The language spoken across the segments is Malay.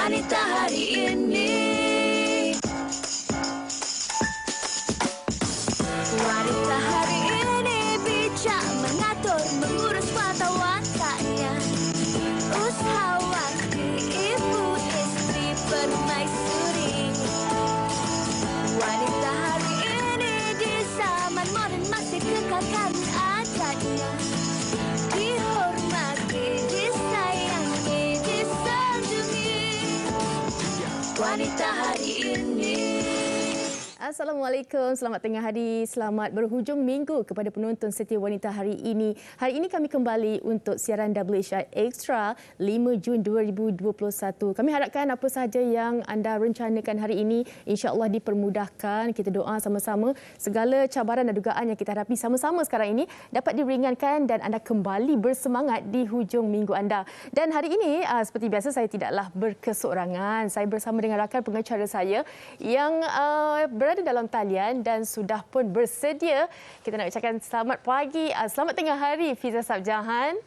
Wanita hari ini. Wanita hari ini bijak mengatur, mengurus mata-matanya. Usahawati, ibu istri permaisuri. Wanita hari ini di zaman modern masih kekalkan adatnya. Dihormati, disayangi, disanjungi. Wanita hari ini. Assalamualaikum, selamat tengah hari, selamat berhujung minggu kepada penonton setia Wanita hari ini. Hari ini kami kembali untuk siaran WHI Extra 5 Jun 2021. Kami harapkan apa sahaja yang anda rencanakan hari ini insya-Allah dipermudahkan. Kita doa sama-sama segala cabaran dan dugaan yang kita hadapi sama-sama sekarang ini dapat diringankan dan anda kembali bersemangat di hujung minggu anda. Dan hari ini seperti biasa saya tidaklah berkeseorangan. Saya bersama dengan rakan pengacara saya yang berada dalam talian dan sudah pun bersedia. Kita nak ucapkan selamat pagi, selamat tengah hari Fiza Sabjahan.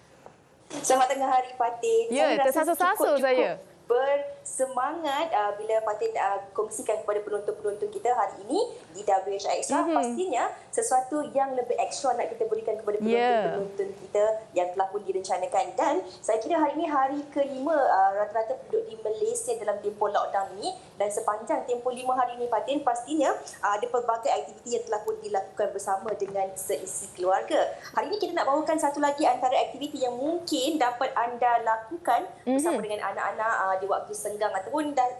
Selamat tengah hari Fatin. Ya, tersasar-sasar saya. Bersemangat bila Fatin kongsikan kepada penonton-penonton kita hari ini di WHI Extra. Pastinya sesuatu yang lebih ekstra nak kita berikan kepada penonton-penonton kita yang telah pun direncanakan. Dan saya kira hari ini hari kelima rata-rata penduduk di Malaysia dalam tempoh lockdown ini. Dan sepanjang tempoh 5 hari ini Fatin, pastinya ada pelbagai aktiviti yang telah pun dilakukan bersama dengan seisi keluarga. Hari ini kita nak bawakan satu lagi antara aktiviti yang mungkin dapat anda lakukan bersama dengan anak-anak di waktu senggang ataupun dah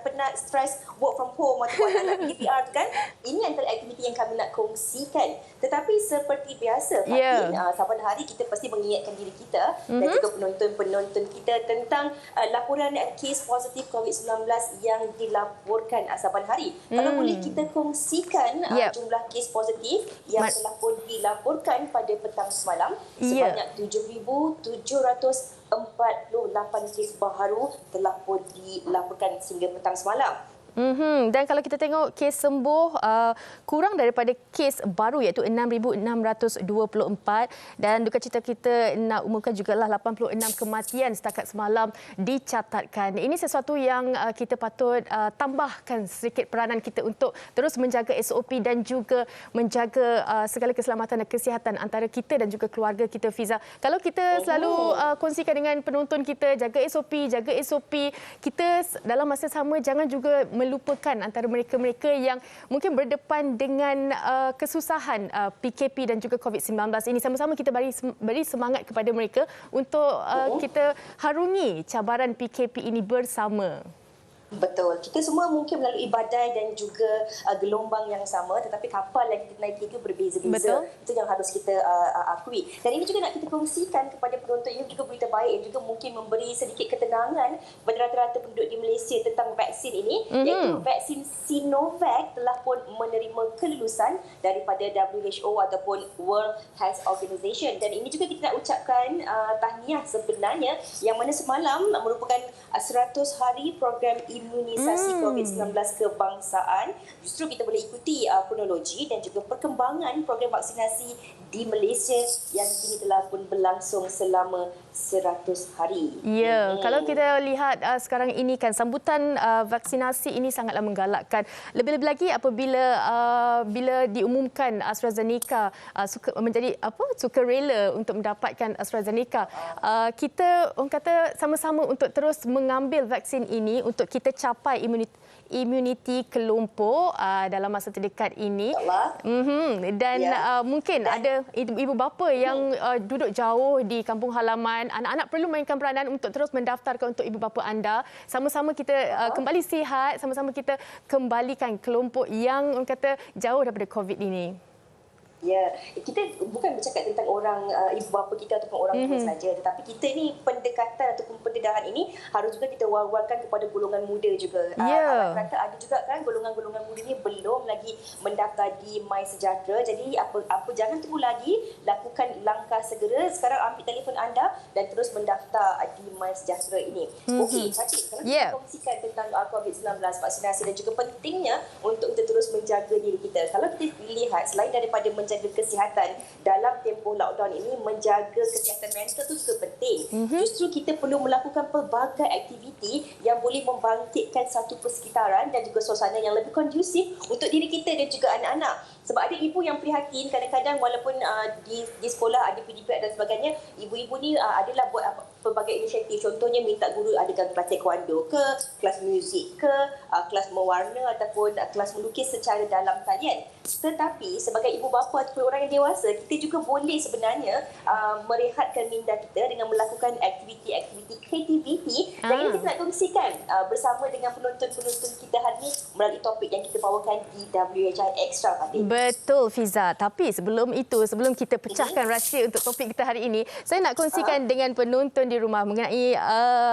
pernah stres work from home ataupun anak PDPR tu kan. Ini antara aktiviti yang kami nak kongsikan. Tetapi seperti biasa Fatin, saban hari kita pasti mengingatkan diri kita dan juga penonton-penonton kita tentang laporan kes positif COVID-19 yang dilaporkan saban hari. Kalau boleh kita kongsikan jumlah kes positif yang telah pun dilaporkan pada petang semalam sebanyak 7,748 kes baharu telah pun dilaporkan sehingga petang semalam. Dan kalau kita tengok kes sembuh kurang daripada kes baru iaitu 6,624 dan duka cita kita nak umumkan jugalah 86 kematian setakat semalam dicatatkan. Ini sesuatu yang kita patut tambahkan sedikit peranan kita untuk terus menjaga SOP dan juga menjaga segala keselamatan dan kesihatan antara kita dan juga keluarga kita, Fiza. Kalau kita selalu kongsikan dengan penonton kita, jaga SOP, kita dalam masa sama jangan juga melupakan antara mereka-mereka yang mungkin berdepan dengan kesusahan PKP dan juga COVID-19 ini. Sama-sama kita beri semangat kepada mereka untuk kita harungi cabaran PKP ini bersama. Betul. Kita semua mungkin melalui badai dan juga gelombang yang sama, tetapi kapal yang kita naiki itu berbeza-beza. Itu yang harus kita akui. Dan ini juga nak kita kongsikan kepada penonton, ini juga berita baik yang juga mungkin memberi sedikit ketenangan kepada rata-rata penduduk di Malaysia tentang vaksin ini, iaitu vaksin Sinovac telah pun menerima kelulusan daripada WHO ataupun World Health Organization. Dan ini juga kita nak ucapkan tahniah sebenarnya yang mana semalam merupakan 100 hari program imunisasi COVID-19 kebangsaan. Justru kita boleh ikuti kronologi dan juga perkembangan program vaksinasi di Malaysia yang kini telah pun berlangsung selama 100 hari. Ya, kalau kita lihat sekarang ini kan sambutan vaksinasi ini sangatlah menggalakkan. Lebih-lebih lagi apabila bila diumumkan AstraZeneca menjadi sukarela untuk mendapatkan AstraZeneca. Kita orang kata sama-sama untuk terus mengambil vaksin ini untuk kita capai immunity kelompok dalam masa terdekat ini. Dan mungkin ada ibu bapa yang duduk jauh di kampung halaman. Anak-anak perlu mainkan peranan untuk terus mendaftarkan untuk ibu bapa anda. Sama-sama kita kembali sihat, sama-sama kita kembalikan kelompok yang orang kata jauh daripada COVID ini. Ya, kita bukan bercakap tentang orang ibu bapa kita ataupun orang tua saja, tetapi kita ni pendekatan ataupun pendedahan ini harus juga kita war-warkan kepada golongan muda juga. Rata-rata ada juga kan golongan-golongan muda ni belum lagi mendaftar di MySejahtera. Jadi apa jangan tunggu lagi, lakukan langkah segera. Sekarang ambil telefon anda dan terus mendaftar di MySejahtera ini. Okey, Fatin, kalau kita kongsikan tentang COVID-19, vaksinasi dan juga pentingnya untuk kita terus menjaga diri kita. Kalau kita lihat selain daripada menjaga menjaga kesihatan dalam tempoh lockdown ini, menjaga kesihatan mental tu juga penting. Justru kita perlu melakukan pelbagai aktiviti yang boleh membangkitkan satu persekitaran dan juga suasana yang lebih kondusif untuk diri kita dan juga anak-anak. Sebab ada ibu yang prihatin kadang-kadang walaupun di sekolah ada PDP dan sebagainya, ibu-ibu ni adalah buat pelbagai inisiatif. Contohnya minta guru adakan kelas taekwondo ke, kelas muzik ke, kelas mewarna ataupun kelas melukis secara dalam talian. Tetapi sebagai ibu bapa ataupun orang yang dewasa, kita juga boleh sebenarnya merehatkan minda kita dengan melakukan aktiviti-aktiviti kreativiti. Dan ini kita nak kongsikan bersama dengan penonton-penonton kita hari ini melalui topik yang kita bawakan di WHI Extra, Fatih. Betul, Fiza. Tapi sebelum itu, sebelum kita pecahkan rahsia untuk topik kita hari ini, saya nak kongsikan dengan penonton di rumah mengenai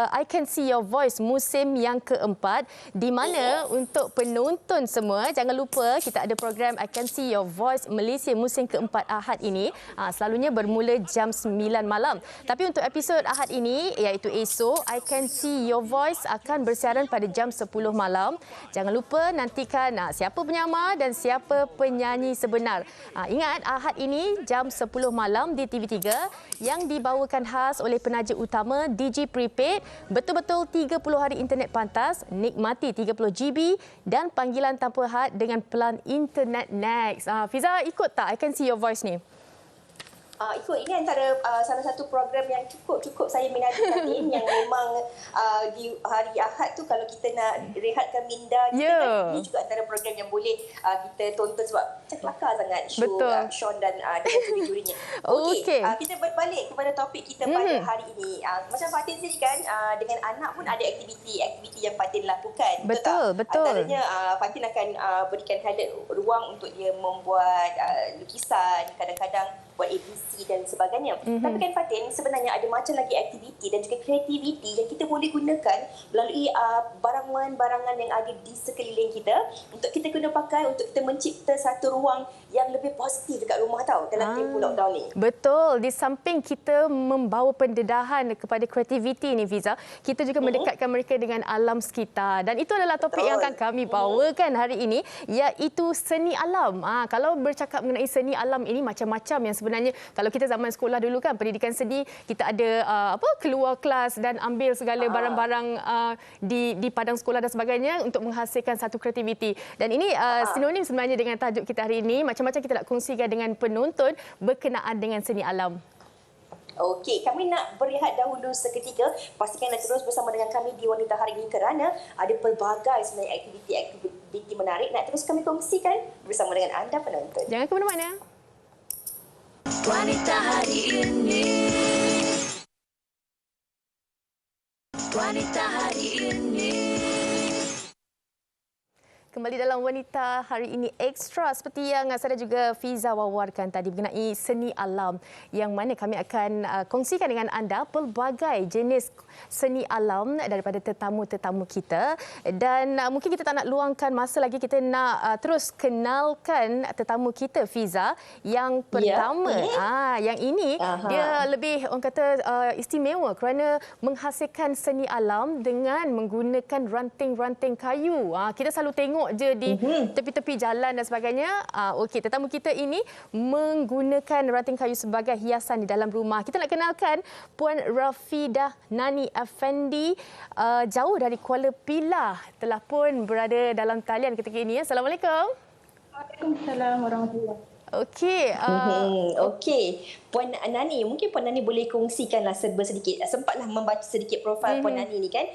I Can See Your Voice musim yang keempat, di mana untuk penonton semua, jangan lupa kita ada program I Can See Your Voice Malaysia musim keempat Ahad ini. Selalunya bermula jam 9 malam. Tapi untuk episod Ahad ini, iaitu esok, I Can See Your Voice akan bersiaran pada jam 10 malam. Jangan lupa nantikan siapa penyamar dan siapa penyanyi sebenar. Ingat, Ahad ini jam 10 malam di TV3 yang dibawakan khas oleh penaja utama Digi Prepaid. Betul-betul 30 hari internet pantas, nikmati 30 GB dan panggilan tanpa had dengan pelan internet Next. Fiza, ikut tak I Can See Your Voice ni? Ikut. Ini antara salah satu program yang cukup saya minati, yang memang di hari Ahad tu kalau kita nak rehatkan minda kita, kan, ini juga antara program yang boleh kita tonton sebab kelakar sangat show Sean dan juri-jurinya. Okey, kita berbalik kepada topik kita pada hari ini. Macam Fatin sendiri kan, dengan anak pun ada aktiviti yang Fatin lakukan. Betul. Antaranya Fatin akan berikan highlight ruang untuk dia membuat lukisan, kadang-kadang buat ABC dan sebagainya. Tapi kan Fatin, sebenarnya ada macam lagi aktiviti dan juga kreativiti yang kita boleh gunakan melalui barangan-barangan yang ada di sekeliling kita untuk kita guna pakai untuk kita mencipta satu ruang yang lebih positif dekat rumah dalam tempoh lockdown ni. Betul. Di samping kita membawa pendedahan kepada kreativiti ni, Fiza, kita juga mendekatkan mereka dengan alam sekitar. Dan itu adalah topik yang akan kami bawakan hari ini, iaitu seni alam. Kalau bercakap mengenai seni alam ini, macam-macam yang sebenarnya kalau kita zaman sekolah dulu kan, pendidikan seni, kita ada keluar kelas dan ambil segala barang-barang di padang sekolah dan sebagainya untuk menghasilkan satu kreativiti. Dan ini sinonim sebenarnya dengan tajuk kita hari ini, macam-macam kita nak kongsikan dengan penonton berkenaan dengan seni alam. Okey, kami nak berehat dahulu seketika. Pastikan anda terus bersama dengan kami di Wanita Hari ini kerana ada pelbagai sebenarnya aktiviti menarik nak terus kami kongsikan bersama dengan anda penonton. Jangan ke mana-mana. Wanita Hari ini. Wanita Hari ini. Kembali dalam Wanita Hari ini Extra, seperti yang saya juga Fiza wawarkan tadi mengenai seni alam, yang mana kami akan kongsikan dengan anda pelbagai jenis seni alam daripada tetamu-tetamu kita. Dan mungkin kita tak nak luangkan masa lagi, kita nak terus kenalkan tetamu kita, Fiza. Yang pertama, yang ini dia lebih orang kata istimewa kerana menghasilkan seni alam dengan menggunakan ranting-ranting kayu. Kita selalu tengok je di tepi-tepi jalan dan sebagainya. Okey, tetamu kita ini menggunakan ranting kayu sebagai hiasan di dalam rumah. Kita nak kenalkan Puan Rafidah Nani Effendi, jauh dari Kuala Pilah, telah pun berada dalam talian ketika ini. Assalamualaikum. Waalaikumsalam warahmatullahi. Okey. Okey. Puan Nani, mungkin Puan Nani boleh kongsikanlah serba sedikit. Sempatlah membaca sedikit profil Puan Nani ni kan.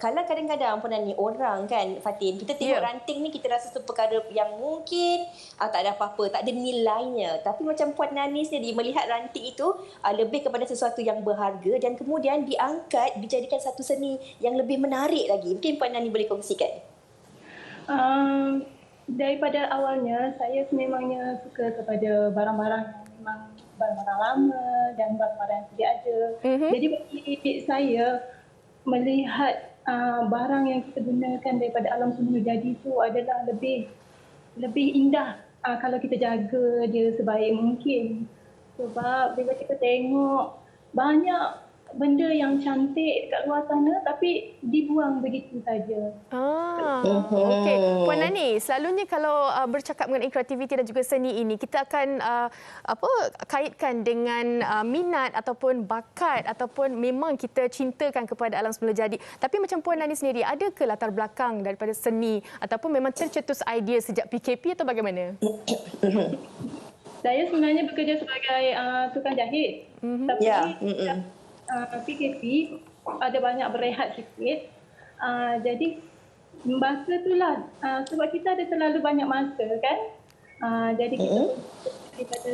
Kalau kadang-kadang Puan Nani, orang kan Fatin, kita tengok ranting ni kita rasa satu perkara yang mungkin tak ada apa-apa, tak ada nilainya. Tapi macam Puan Nani sendiri melihat ranting itu lebih kepada sesuatu yang berharga dan kemudian diangkat, dijadikan satu seni yang lebih menarik lagi. Mungkin Puan Nani boleh kongsikan. Daripada awalnya, saya sememangnya suka kepada barang-barang yang memang barang-barang lama dan barang-barang yang sedia ada. Jadi bagi saya, melihat barang yang kita gunakan daripada alam semula jadi itu adalah lebih indah kalau kita jaga dia sebaik mungkin. Sebab bila kita tengok banyak benda yang cantik dekat luar sana tapi dibuang begitu saja. Okey. Puan Nani, selalunya kalau bercakap mengenai kreativiti dan juga seni ini, kita akan kaitkan dengan minat ataupun bakat ataupun memang kita cintakan kepada alam semula jadi. Tapi macam Puan Nani sendiri, ada ke latar belakang daripada seni ataupun memang tercetus idea sejak PKP atau bagaimana? Saya sebenarnya bekerja sebagai tukang jahit. Tapi PKP ada banyak berehat sikit. Jadi masa itulah sebab kita ada terlalu banyak masa kan. Jadi kita daripada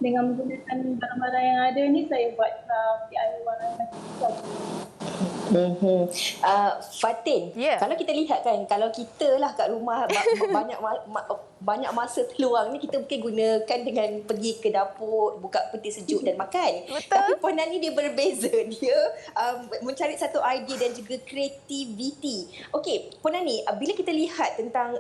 dengan menggunakan barang-barang yang ada ni, saya buat DIY barang Fatin, kalau kita lihat kan, kalau kita lah kat rumah banyak masa terluang ni, kita mungkin gunakan dengan pergi ke dapur, buka peti sejuk dan makan. Betul. Tapi Puan Nani dia berbeza. Dia mencari satu idea dan juga kreativiti. Okey, Puan Nani, bila kita lihat tentang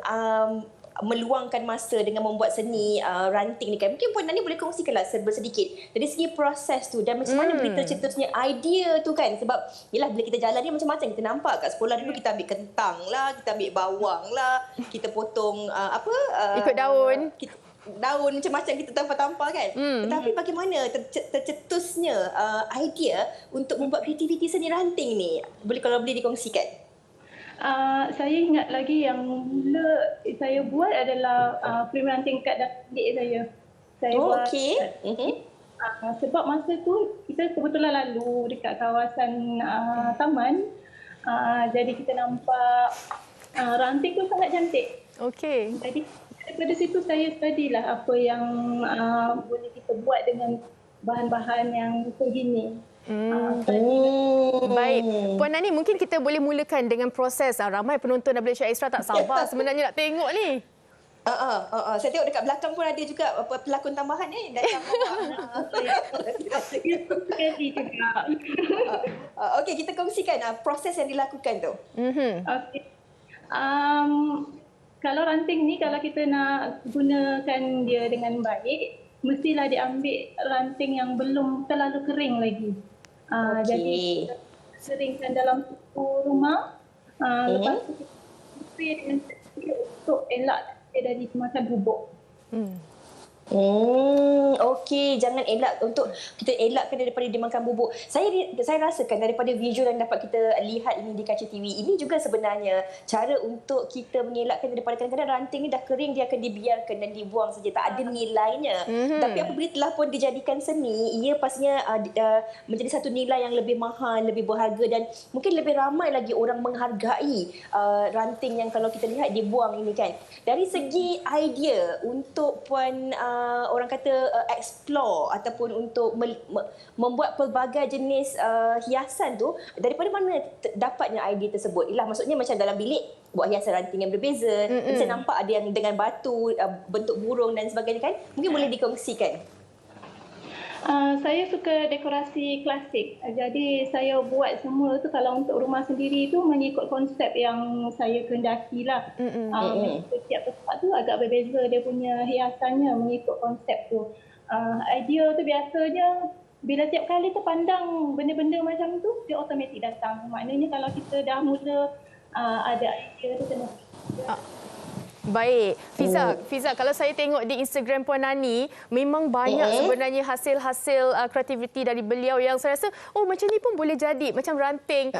meluangkan masa dengan membuat seni ranting ni kan, mungkin Puan Nani boleh kongsikanlah sedikit dari segi proses tu dan macam mana boleh tercetusnya idea tu kan. Sebab yelah, bila kita jalan ni macam-macam kita nampak. Kat sekolah dulu kita ambil kentang lah, kita ambil bawang lah, kita potong ikut daun, daun macam-macam kita tampar-tampar kan. Tetapi bagaimana tercetusnya idea untuk membuat kreativiti seni ranting ni? Kalau boleh dikongsikan. Saya ingat lagi yang mula saya buat adalah frame ranting kad adik saya. Saya buat. Sebab masa tu kita kebetulan lalu dekat kawasan taman. Jadi kita nampak ranting tu sangat cantik. Okey. Jadi daripada situ saya study lah apa yang boleh kita buat dengan bahan-bahan yang begini. Baik. Puan Nani, mungkin kita boleh mulakan dengan proses. Ramai penonton WHI Extra tak sabar sebenarnya nak tengok ni. Saya tengok dekat belakang pun ada juga pelakon tambahan datang Okey, kita kongsikan proses yang dilakukan tu. Okey. Kalau ranting ni, kalau kita nak gunakan dia dengan baik, mestilah diambil ranting yang belum terlalu kering lagi. Jadi kita keringkan dalam suhu rumah. Lepas tu kita spray dengan untuk elak dia dari makan bubuk. Okey, jangan elak, untuk kita elakkan daripada dimakan bubuk. Saya rasakan daripada visual yang dapat kita lihat ini di kaca TV, ini juga sebenarnya cara untuk kita mengelakkan daripada kadang-kadang ranting ni dah kering, dia akan dibiarkan dan dibuang saja, tak ada nilainya. Tapi apabila telah pun dijadikan seni, ia pastinya menjadi satu nilai yang lebih mahal, lebih berharga dan mungkin lebih ramai lagi orang menghargai ranting yang kalau kita lihat dibuang ini kan. Dari segi idea untuk Puan orang kata explore ataupun untuk membuat pelbagai jenis hiasan tu, daripada mana dapatnya idea tersebut? Ialah maksudnya macam dalam bilik buat hiasan ranting yang berbeza. Saya nampak ada yang dengan batu, bentuk burung dan sebagainya kan. Mungkin boleh dikongsikan. Saya suka dekorasi klasik. Jadi saya buat semua tu kalau untuk rumah sendiri tu mengikut konsep yang saya kehendaki lah. Setiap tempat tu agak berbeza dia punya hiasannya mengikut konsep tu. Idea tu biasanya bila tiap kali terpandang benda-benda macam tu, dia automatik datang. Maknanya kalau kita dah mula ada idea tu kena. Baik. Fiza, kalau saya tengok di Instagram Puan Nani, memang banyak sebenarnya hasil-hasil kreativiti dari beliau yang saya rasa, macam ni pun boleh jadi. Macam ranting,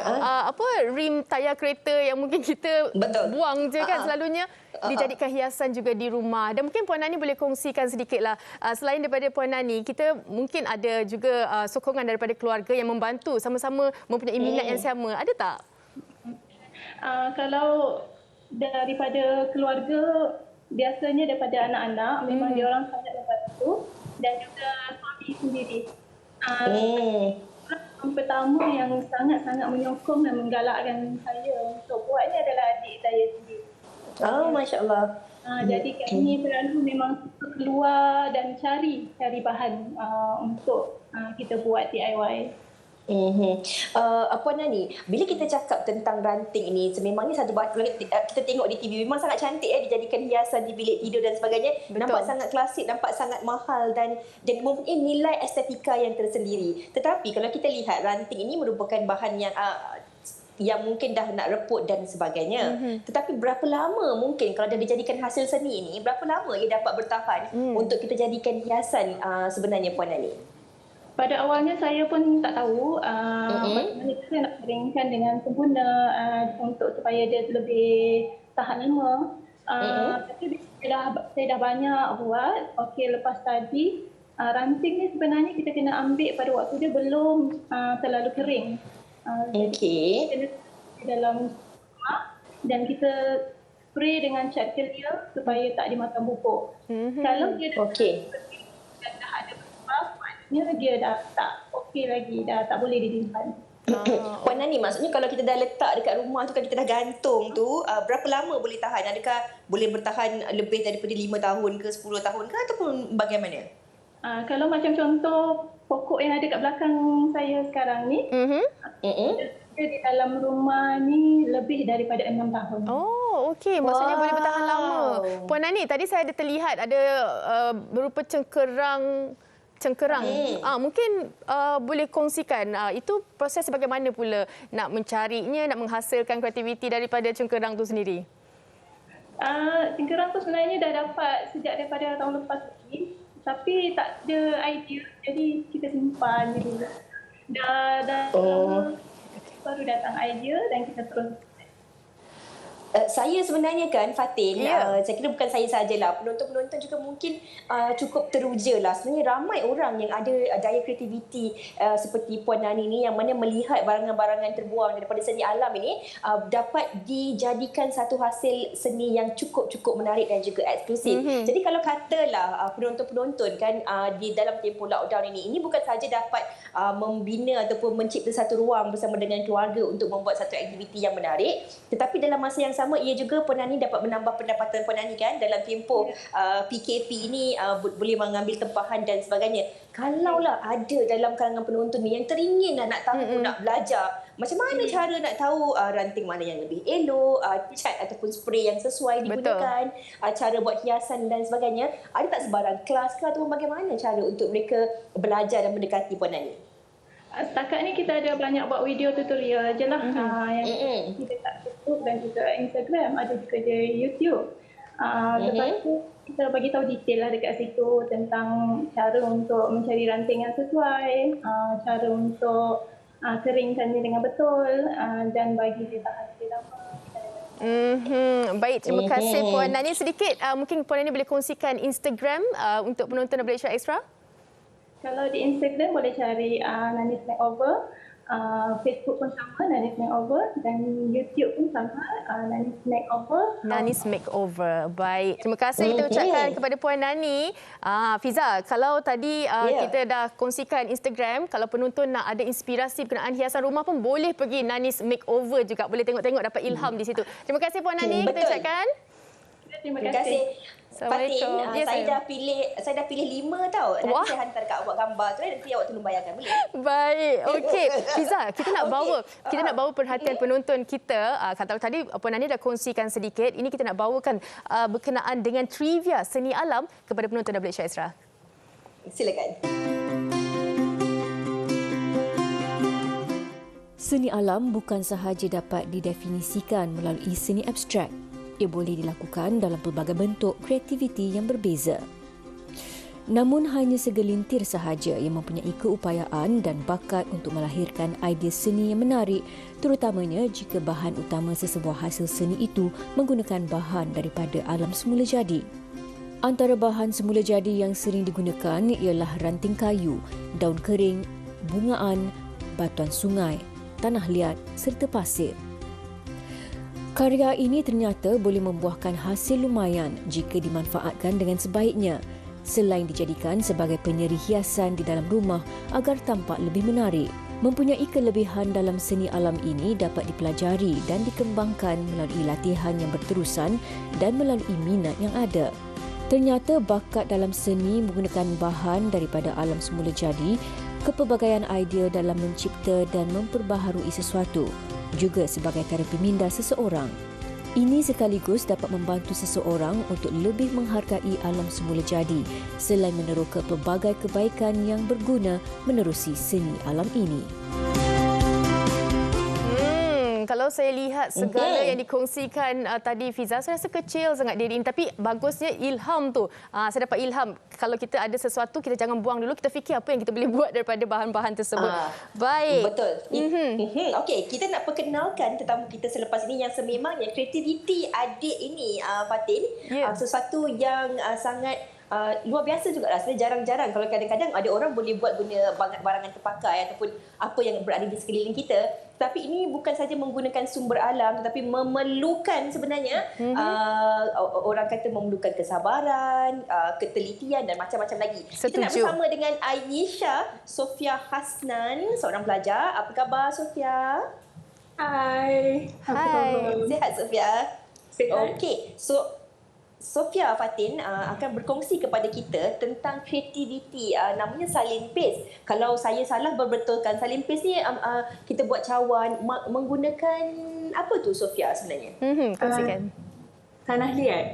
rim tayar kereta yang mungkin kita buang je kan selalunya. Dijadikan hiasan juga di rumah. Dan mungkin Puan Nani boleh kongsikan sedikitlah. Selain daripada Puan Nani, kita mungkin ada juga sokongan daripada keluarga yang membantu sama-sama mempunyai minat yang sama. Ada tak? Kalau daripada keluarga, biasanya daripada anak-anak, memang dia orang sangat membantu dan juga suami sendiri. Yang pertama yang sangat-sangat menyokong dan menggalakkan saya untuk buat ni adalah adik saya sendiri. Masya Allah. Jadi kami selalu memang keluar dan cari bahan untuk kita buat DIY. Puan Nani, bila kita cakap tentang ranting ini, sememangnya satu kalau kita tengok di TV memang sangat cantik dijadikan hiasan di bilik tidur dan sebagainya. Betul. Nampak sangat klasik, nampak sangat mahal dan mempunyai nilai estetika yang tersendiri. Tetapi kalau kita lihat ranting ini merupakan bahan yang mungkin dah nak reput dan sebagainya. Tetapi berapa lama mungkin kalau dah dijadikan hasil seni ini, berapa lama ia dapat bertahan untuk kita jadikan hiasan sebenarnya, Puan Nani? Pada awalnya saya pun tak tahu bagaimana kita nak keringkan dengan sempurna untuk supaya dia lebih tahan lama. Tapi saya dah banyak buat. Okey, lepas tadi ranting ni sebenarnya kita kena ambil pada waktu dia belum terlalu kering. Okey. Kena dalam rumah dan kita spray dengan cat clear supaya tak dimakan pupuk. Kalau dia dah ada berubah, maknanya dia dah tak okey lagi, dah tak boleh disimpan. Puan Nani, maksudnya kalau kita dah letak dekat rumah tu, kan kita dah gantung tu, berapa lama boleh tahan? Adakah boleh bertahan lebih daripada 5 tahun ke 10 tahun ke ataupun bagaimana? Kalau macam contoh pokok yang ada kat belakang saya sekarang ni, dia di dalam rumah ni lebih daripada 6 tahun. Oh, okey. Maksudnya boleh bertahan lama. Puan Nani, tadi saya ada terlihat ada berupa cengkerang. Mungkin boleh kongsikan itu proses bagaimana pula nak mencarinya, nak menghasilkan kreativiti daripada cengkerang tu sendiri? Cengkerang tu sebenarnya dah dapat sejak daripada tahun lepas lagi. Tapi tak ada idea, jadi kita simpan dulu. Baru datang idea dan kita terus. Saya sebenarnya kan Fatin, saya kira bukan saya sajalah, penonton-penonton juga mungkin cukup teruja lah. Sebenarnya ramai orang yang ada daya kreativiti seperti Puan Nani ni, yang mana melihat barangan-barangan terbuang daripada seni alam ini dapat dijadikan satu hasil seni yang cukup menarik dan juga eksklusif. Jadi kalau katalah penonton-penonton kan di dalam tempoh lockdown ini bukan saja dapat membina ataupun mencipta satu ruang bersama dengan keluarga untuk membuat satu aktiviti yang menarik, tetapi dalam masa yang sama ia juga Puan Nani dapat menambah pendapatan Puan Nani kan dalam tempoh PKP ini, boleh mengambil tempahan dan sebagainya. Kalaulah ada dalam kalangan penonton ni yang teringin nak tahu, nak belajar macam mana cara nak tahu ranting mana yang lebih elok, cat ataupun spray yang sesuai digunakan, cara buat hiasan dan sebagainya, ada tak sebarang kelas ke ataupun bagaimana cara untuk mereka belajar dan mendekati Puan Nani? Setakat ni kita ada banyak buat video tutorial je lah yang kita tak Facebook dan juga Instagram, ada juga di YouTube. Lepas tu kita bagi tahu detail lah dekat situ tentang cara untuk mencari ranting yang sesuai, cara untuk keringkannya dengan betul dan bagi dia tahan lebih lama. Baik, terima kasih Puan Nani. Sedikit mungkin Puan Nani boleh kongsikan Instagram untuk penonton Malaysia Extra? Kalau di Instagram boleh cari Nanis Makeover, Facebook pun sama Nanis Makeover dan YouTube pun sama Nanis Makeover. Nanis Makeover. Baik, terima kasih kita ucapkan kepada Puan Nani. Fiza, kalau tadi kita dah kongsikan Instagram, kalau penonton nak ada inspirasi berkenaan hiasan rumah pun boleh pergi Nanis Makeover juga. Boleh tengok-tengok, dapat ilham di situ. Terima kasih Puan Nani, kita ucapkan. Terima kasih. Fatin, saya dah pilih 5 tau. Nanti saya hantar kat awak gambar tu, nanti awak tolong bayarkan, boleh? Baik, okey. Fiza, kita nak bawa perhatian penonton kita. Kata tadi Puan Nani dah kongsikan sedikit. Ini kita nak bawakan berkenaan dengan trivia seni alam kepada penonton Malaysia Extra. Silakan. Seni alam bukan sahaja dapat didefinisikan melalui seni abstrak. Ia boleh dilakukan dalam pelbagai bentuk kreativiti yang berbeza. Namun hanya segelintir sahaja yang mempunyai keupayaan dan bakat untuk melahirkan idea seni yang menarik, terutamanya jika bahan utama sesebuah hasil seni itu menggunakan bahan daripada alam semula jadi. Antara bahan semula jadi yang sering digunakan ialah ranting kayu, daun kering, bungaan, batuan sungai, tanah liat serta pasir. Karya ini ternyata boleh membuahkan hasil lumayan jika dimanfaatkan dengan sebaiknya, selain dijadikan sebagai penyeri hiasan di dalam rumah agar tampak lebih menarik. Mempunyai kelebihan dalam seni alam ini dapat dipelajari dan dikembangkan melalui latihan yang berterusan dan melalui minat yang ada. Ternyata bakat dalam seni menggunakan bahan daripada alam semula jadi kepelbagaian idea dalam mencipta dan memperbaharui sesuatu, juga sebagai terapi minda seseorang. Ini sekaligus dapat membantu seseorang untuk lebih menghargai alam semula jadi selain meneroka pelbagai kebaikan yang berguna menerusi seni alam ini. Kalau saya lihat segala yang dikongsikan tadi Fiza, saya rasa kecil sangat diri ini. Tapi bagusnya ilham tu. Saya dapat ilham. Kalau kita ada sesuatu, kita jangan buang dulu. Kita fikir apa yang kita boleh buat daripada bahan-bahan tersebut. Baik. Betul. Okey, kita nak perkenalkan tetamu kita selepas ini yang sememangnya kreativiti adik ini, Fatin. Sesuatu yang sangat luar biasa juga lah. Sebenarnya jarang-jarang kalau kadang-kadang ada orang boleh buat guna barangan terpakai ataupun apa yang berada di sekeliling kita. Tapi ini bukan saja menggunakan sumber alam tetapi memerlukan sebenarnya orang kata memerlukan kesabaran, ketelitian dan macam-macam lagi. Setuju. Kita nak bersama dengan Ayesha Sofia Hasnan, seorang pelajar. Apa khabar Sofia? Hai. Hai. Sihat Sofia? Sihat. Okey. So Sofia Fatin akan berkongsi kepada kita tentang kreativiti namanya salin paste. Kalau saya salah berbetulkan, salin paste ni kita buat cawan menggunakan apa tu Sofia sebenarnya? Kongsikan. Tanah liat.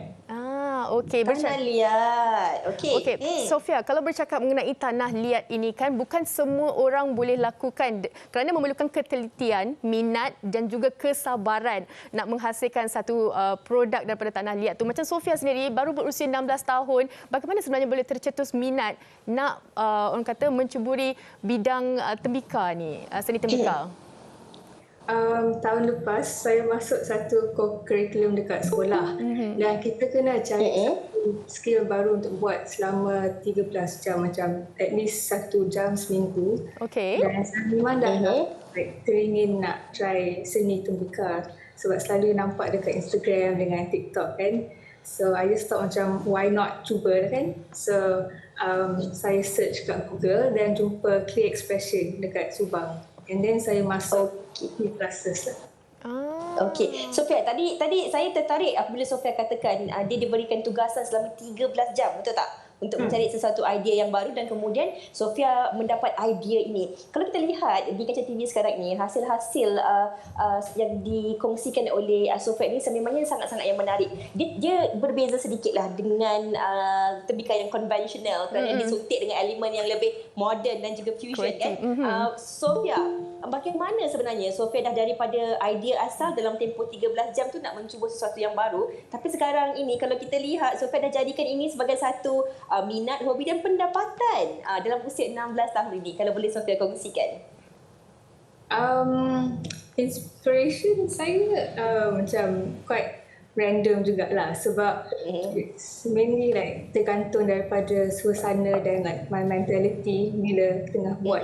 Okey. Tanah liat. Okey. Sofia, kalau bercakap mengenai tanah liat ini kan bukan semua orang boleh lakukan kerana memerlukan ketelitian, minat dan juga kesabaran nak menghasilkan satu produk daripada tanah liat tu. Macam Sofia sendiri baru berusia 16 tahun, bagaimana sebenarnya boleh tercetus minat nak orang kata menceburi bidang tembika ni, seni tembika? Tahun lepas saya masuk satu co-curriculum dekat sekolah dan kita kena cari satu skill baru untuk buat selama 13 jam, macam at least 1 jam seminggu. Dan saya memang dah teringin nak try seni tembika sebab selalu nampak dekat Instagram dengan TikTok kan. So I just thought macam why not cuba kan. So saya search kat Google dan jumpa Clear Expression dekat Subang. And then saya masuk classes lah. Okey. Sofia, tadi saya tertarik apabila Sofia katakan dia diberikan tugasan selama 13 jam, betul tak? Untuk mencari sesuatu idea yang baru dan kemudian Sofia mendapat idea ini. Kalau kita lihat di kaca TV sekarang ni, hasil-hasil yang dikongsikan oleh Sofia ini sememangnya sangat-sangat yang menarik. Dia berbeza sedikitlah dengan tembika yang konvensional kerana disuntik dengan elemen yang lebih moden dan juga fusion kan. Sofia, bagaimana sebenarnya Sofia dah daripada idea asal dalam tempoh 13 jam tu nak mencuba sesuatu yang baru, tapi sekarang ini kalau kita lihat Sofia dah jadikan ini sebagai satu minat, hobi dan pendapatan dalam usia 16 tahun ini. Kalau boleh Sofia kongsikan. Inspiration saya macam quite random jugalah sebab it's mainly like tergantung daripada suasana dan like my mentality bila tengah buat.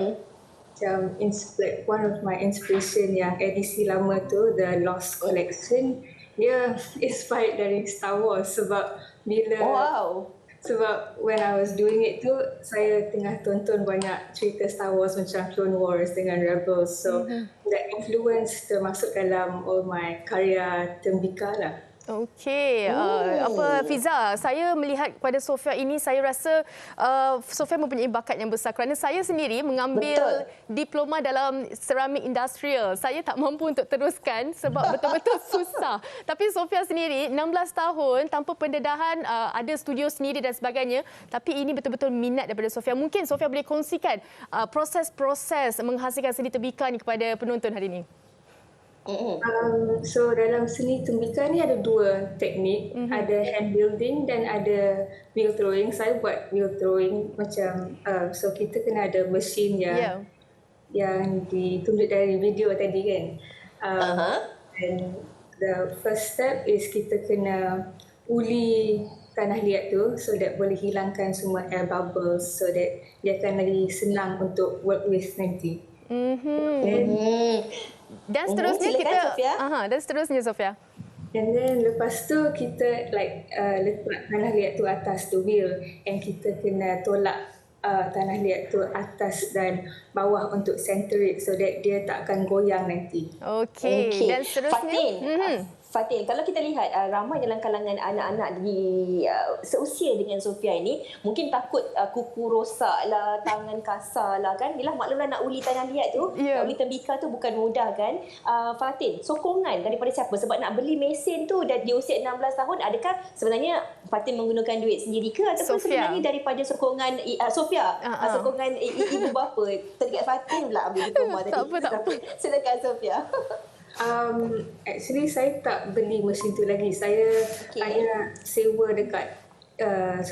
Macam one of my inspiration yang edisi lama tu, The Lost Collection, dia inspired dari Star Wars sebab sebab when I was doing it tu, saya tengah tonton banyak cerita Star Wars macam Clone Wars dengan Rebels. So that influence termasuk dalam all my karya tembika lah. Okey, Fiza, saya melihat kepada Sofia ini, saya rasa Sofia mempunyai bakat yang besar kerana saya sendiri mengambil diploma dalam ceramik industrial. Saya tak mampu untuk teruskan sebab betul-betul susah. Tapi Sofia sendiri 16 tahun tanpa pendedahan, ada studio sendiri dan sebagainya, tapi ini betul-betul minat daripada Sofia. Mungkin Sofia boleh kongsikan proses-proses menghasilkan seni tembika ni kepada penonton hari ini. So dalam seni tembika ni ada dua teknik, ada hand building dan ada wheel throwing. Saya buat wheel throwing macam so kita kena ada mesin yang ditunjuk dari video tadi kan. And the first step is kita kena uli tanah liat tu so that boleh hilangkan semua air bubbles so that dia akan lebih senang untuk work with nanti. Dan seterusnya Sofia. And then lepas tu kita letak tanah liat tu atas tu wheel and kita kena tolak tanah liat tu atas dan bawah untuk center it so that dia tak akan goyang nanti. Okey. Dan seterusnya Fatin, kalau kita lihat ramai dalam kalangan anak-anak di seusia dengan Sofia ini mungkin takut kuku rosak lah, tangan kasar lah kan. Yelah, maklumlah nak uli tanah liat tu, nak uli tembikar tu bukan mudah kan. Fatin, sokongan daripada siapa? Sebab nak beli mesin tu dan di usia 16 tahun, adakah sebenarnya Fatin menggunakan duit sendiri ke ataupun sebenarnya daripada sokongan Sofia, sokongan ibu bapa? Teringat Fatin pula ambil diploma tadi. Tak apa. Silakan Sofia. Actually saya tak beli mesin tu lagi. Saya hanya sewa dekat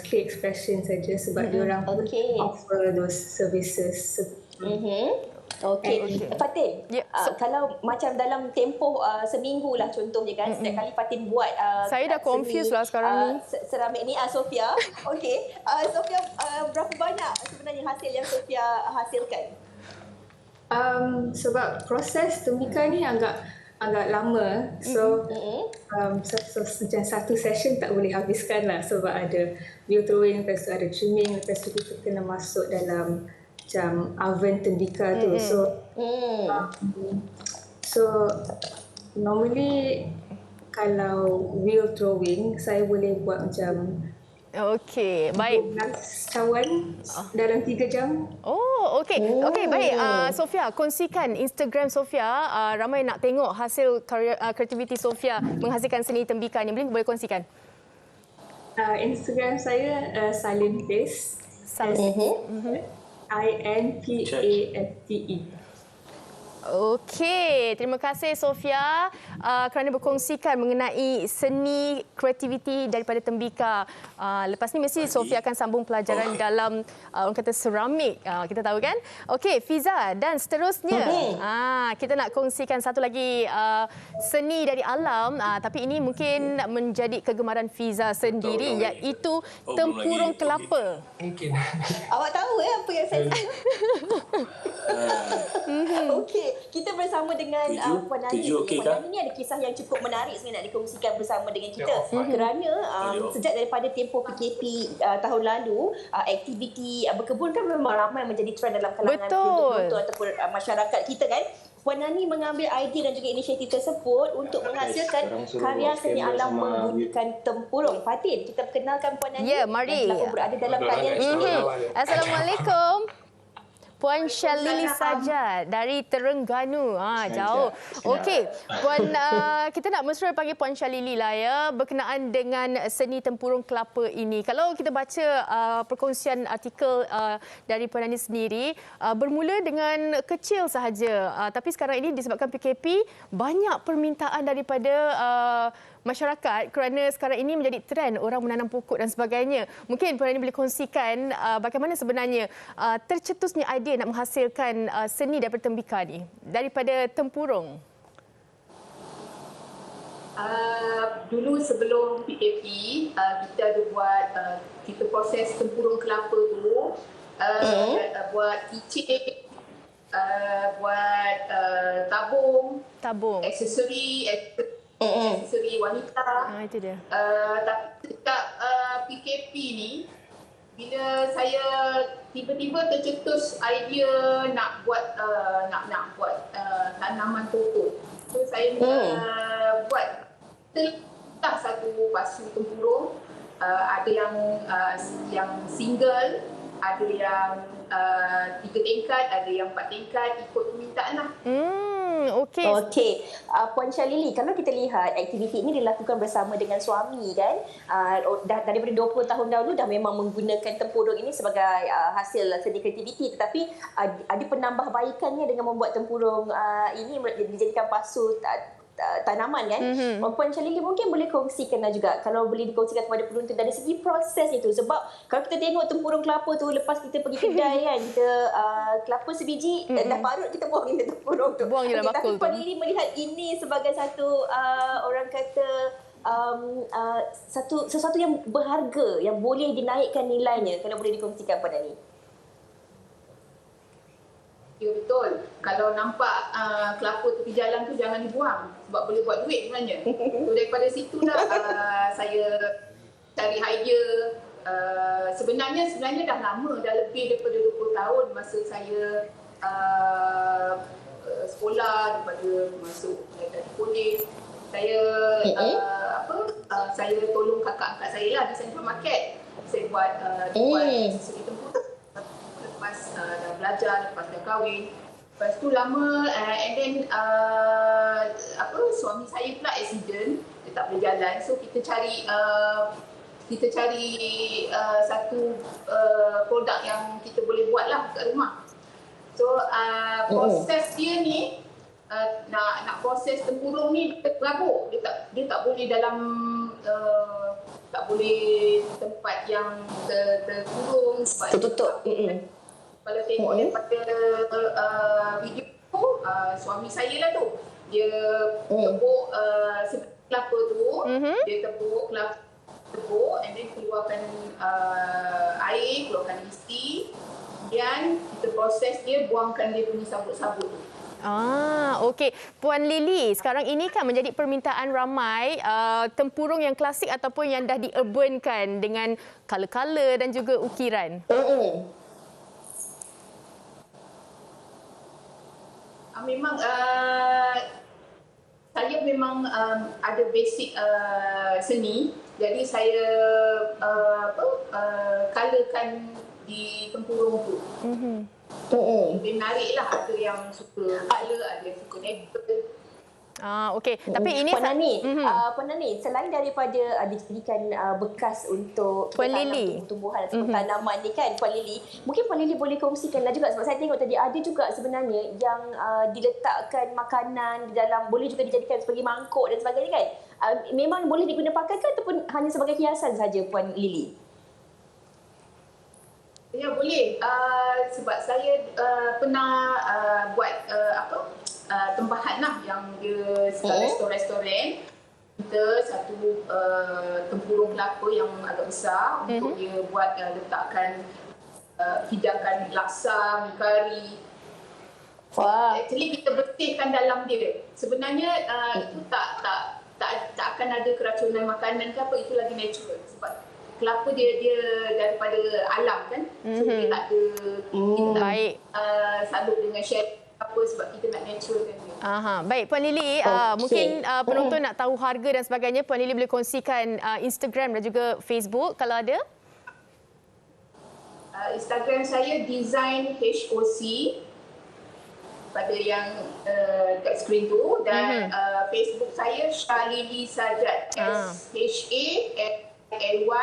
Clear Expression saja sebab diorang offer those services. Okey. Fatin, kalau macam dalam tempoh seminggu lah contohnya kan, setiap kali Fatin buat saya dah confused lah sekarang ni. Seramik ni, Sofia. Okey. Sofia, berapa banyak sebenarnya hasil yang Sofia hasilkan? Sebab proses tembikar ni agak lama, so macam satu session tak boleh habiskan lah sebab ada wheel throwing, lepas tu ada trimming, lepas tu kita kena masuk dalam macam oven tembikar tu. So normally kalau wheel throwing saya boleh buat macam Okey, baik. 12 cawan dalam 3 jam. Oh, okey. Okey, baik. Sofia, kongsikan Instagram Sofia. Ramai nak tengok hasil kreativiti Sofia menghasilkan seni tembikar ni. Boleh kongsikan? Instagram saya Salim Face. INPAFTE. Okey, terima kasih Sofia kerana berkongsikan mengenai seni kreativiti daripada tembikar. Lepas ni mesti Sofia akan sambung pelajaran dalam orang kata seramik. Kita tahu kan? Okey, Fiza, dan seterusnya kita nak kongsikan satu lagi seni dari alam, tapi ini mungkin menjadi kegemaran Fiza sendiri, iaitu tempurung kelapa. Mungkin. Awak tahu apa yang saya Okey, kita bersama dengan Puan Nani. Puan Nani ni ada kisah yang cukup menarik sebenarnya nak dikongsikan bersama dengan kita. Kerana sejak daripada tempoh PKP tahun lalu, aktiviti berkebun kan memang ramai menjadi trend dalam kalangan penonton ataupun masyarakat kita kan. Puan Nani mengambil idea dan juga inisiatif tersebut untuk menghasilkan karya seni alam menggunakan tempurung. Fatin, kita perkenalkan Puan Nani. Ya, mari. Yang telah berada dalam talian. Assalamualaikum. Puan Syalili Sajad dari Terengganu. Jauh. Okey, Puan, kita nak mesra panggil Puan Syalili lah ya, berkenaan dengan seni tempurung kelapa ini. Kalau kita baca perkongsian artikel dari Puan Nani sendiri, bermula dengan kecil sahaja. Tapi sekarang ini disebabkan PKP, banyak permintaan daripada masyarakat kerana sekarang ini menjadi trend orang menanam pokok dan sebagainya. Mungkin Puan Nani boleh kongsikan bagaimana sebenarnya tercetusnya idea nak menghasilkan seni daripada tembikar ni, daripada tempurung. Dulu sebelum PKP, kita ada buat, kita proses tempurung kelapa tu, buat keychain, buat tabung, aksesori wanita. Itu dia. Tapi sejak PKP ni, bila saya tiba-tiba tercetus idea nak buat tanaman pokok. So saya buat satu pasu tempurung. Ada yang single, ada yang 3 tingkat, ada yang 4 tingkat, ikut permintaan lah. Okey. Puan Syalili, kalau kita lihat aktiviti ini dilakukan bersama dengan suami kan, daripada 20 tahun dahulu dah memang menggunakan tempurung ini sebagai hasil seni kreativiti, tetapi ada penambahbaikannya dengan membuat tempurung ini dijadikan pasu tanaman kan. Puan Syalili mungkin boleh kongsikan juga, kalau boleh dikongsikan kepada penonton dari segi proses itu. Sebab kalau kita tengok tempurung kelapa tu, lepas kita pergi kedai kan, kita kelapa sebiji dah parut, kita buang je tempurung tu. Buang je lah bakul tu. Tapi Puan Syalili melihat ini sebagai satu orang kata sesuatu yang berharga, yang boleh dinaikkan nilainya. Kalau boleh dikongsikan Puan Nani. Ya betul. Kalau nampak kelapa tepi jalan tu jangan dibuang sebab boleh buat duit sebenarnya. So daripada situlah saya cari idea. Sebenarnya dah lama, dah lebih daripada 20 tahun masa saya sekolah, daripada masuk dari kolej. Saya saya tolong kakak angkat saya lah di Central Market. Saya buat segi tempurung. Lepas dah belajar, lepas dah kahwin. Lepas tu lama and then suami saya pula accident, dia tak boleh jalan. So kita cari satu produk yang kita boleh buat lah kat rumah. So proses dia ni nak proses tempurung ni berabuk. Dia tak boleh dalam tak boleh tempat yang terkurung, tertutup. Kalau tengok daripada video tu, suami saya lah tu, dia tepuk kelapa tu, dia tepuk kelapa, and then keluarkan air, keluarkan isi, kemudian kita proses dia, buangkan dia punya sabut-sabut tu. Okey. Puan Lily, sekarang ini kan menjadi permintaan ramai tempurung yang klasik ataupun yang dah di-urbankan dengan color-color dan juga ukiran. Memang saya memang ada basic seni, jadi saya colorkan di tempurung tu. Lebih menarik lah, ada yang suka colour, ada yang suka natural. Okey. Tapi ini Puan Nani, selain daripada dijadikan bekas untuk Puan Lily, tumbuhan ataupun tanaman ni kan, Puan Lily, mungkin Puan Lily boleh kongsikanlah juga, sebab saya tengok tadi ada juga sebenarnya yang diletakkan makanan di dalam, boleh juga dijadikan sebagai mangkuk dan sebagainya kan. Memang boleh digunakan pakai ke ataupun hanya sebagai hiasan saja, Puan Lily? Ya, boleh. Sebab saya pernah buat tempahan lah yang dia restoran-restoran. Kita satu tempurung kelapa yang agak besar untuk dia buat letakkan hidangan laksa, mi kari. Actually kita bersihkan dalam dia. Sebenarnya itu tak akan ada keracunan makanan ke apa, itu lagi natural. Sebab kelapa dia daripada alam kan. So dia tak ada baik. salut dengan share apa, sebab kita nak naturalkan dia. Baik Puan Lily, mungkin penonton nak tahu harga dan sebagainya, Puan Lily boleh kongsikan Instagram dan juga Facebook kalau ada. Instagram saya design HOC pada yang kat skrin tu, dan Facebook saya Shalili Sajad, SHALYSAJAD.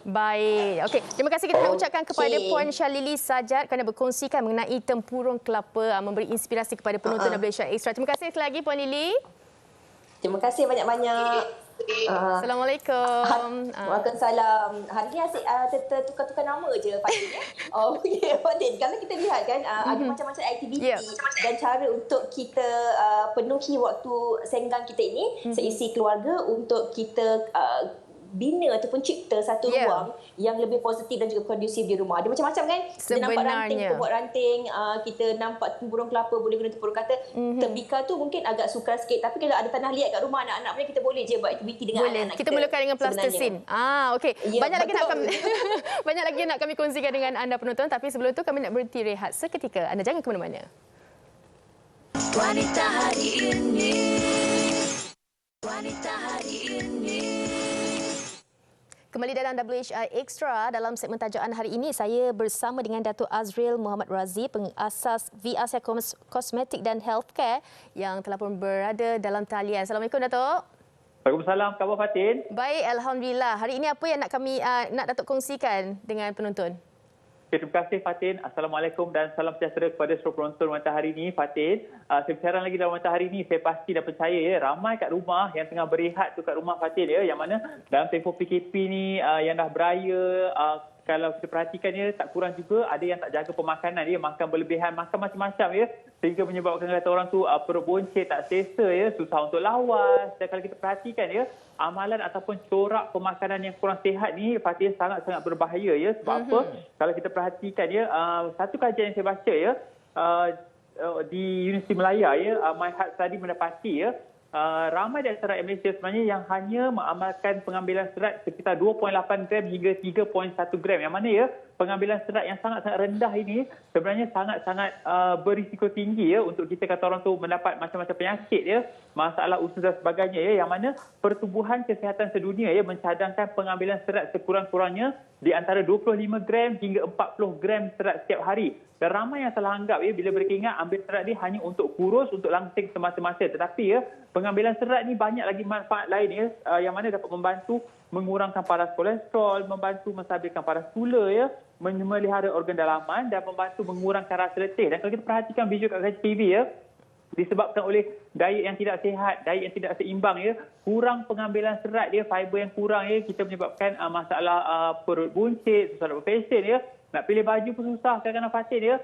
Baik. Okey. Terima kasih kita nak ucapkan kepada Puan Shalili Sajad kerana berkongsikan mengenai tempurung kelapa, memberi inspirasi kepada penonton WHR Extra. Terima kasih sekali lagi Puan Lily. Terima kasih banyak-banyak. Assalamualaikum. Waalaikumsalam. Hari ni asyik tukar-tukar nama je Fatin. Fatin, kalau kita lihat kan ada macam-macam aktiviti dan cara untuk kita penuhi waktu senggang kita ini seisi keluarga untuk kita bina ataupun cipta satu ruang yang lebih positif dan juga kondusif di rumah. Ada macam-macam kan? Kita nampak ranting, kita buat ranting, kita nampak tempurung kelapa, boleh guna tempurung kata. Tembika tu mungkin agak sukar sikit, tapi kalau ada tanah liat kat rumah anak-anak punya, kita boleh je buat aktiviti dengan anak-anak kita mulakan dengan plasticine. Okey. Ya, Banyak lagi nak kami kongsikan dengan anda penonton, tapi sebelum tu kami nak berhenti rehat seketika. Anda jangan ke mana-mana. Wanita hari ini. Wanita hari ini. Kembali dalam WHR Extra, dalam segmen tajaan hari ini saya bersama dengan Datuk Azril Muhammad Razi, pengasas V Asia Cosmetic dan Healthcare yang telah pun berada dalam talian. Assalamualaikum Datuk. Waalaikumsalam, khabar Fatin? Baik, alhamdulillah. Hari ini apa yang nak Datuk kongsikan dengan penonton? Terima kasih Fatin. Assalamualaikum dan salam sejahtera kepada seluruh penonton Wanita Hari ini. Fatin, saya bersiaran lagi dalam Wanita Hari ini. Saya pasti dan percaya ramai kat rumah yang tengah berehat tu kat rumah Fatin yang mana dalam tempoh PKP ni yang dah beraya, kalau kita perhatikan tak kurang juga ada yang tak jaga pemakanan, makan berlebihan, makan macam-macam sehingga menyebabkan kata orang tu perut boncit, tak selesa, susah untuk lawas. Dan kalau kita perhatikan amalan ataupun corak pemakanan yang kurang sihat ni Fatin sangat-sangat berbahaya sebab apa? Kalau kita perhatikan satu kajian yang saya baca di Universiti Melaya My Heart Study mendapati ramai di antara rakyat Malaysia sebenarnya yang hanya mengamalkan pengambilan serat sekitar 2.8 gram hingga 3.1 gram. Yang mana ya, pengambilan serat yang sangat-sangat rendah ini sebenarnya sangat-sangat berisiko tinggi ya untuk kita kata orang tu mendapat macam-macam penyakit ya, masalah usus dan sebagainya ya, yang mana Pertubuhan Kesihatan Sedunia ya mencadangkan pengambilan serat sekurang-kurangnya di antara 25 gram hingga 40 gram serat setiap hari. Dan ramai yang salah anggap ya bila mereka ingat ambil serat ni hanya untuk kurus, untuk langsing semata-mata. Tetapi ya, pengambilan serat ni banyak lagi manfaat lain ya, yang mana dapat membantu mengurangkan paras kolesterol, membantu menstabilkan paras gula ya, memelihara organ dalaman dan membantu mengurangkan rasa letih. Dan kalau kita perhatikan video kat TV ya, disebabkan oleh diet yang tidak sihat, diet yang tidak seimbang ya, kurang pengambilan serat dia, fiber yang kurang ya, kita menyebabkan masalah perut buncit, susah nak berpesen ya. Nak pilih baju pun susah kadang-kadang Fatin ya.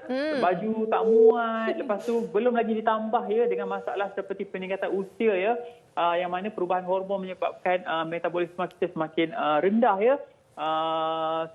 Baju tak muat, lepas tu belum lagi ditambah ya dengan masalah seperti peningkatan usia ya, yang mana perubahan hormon menyebabkan metabolisme kita semakin rendah ya.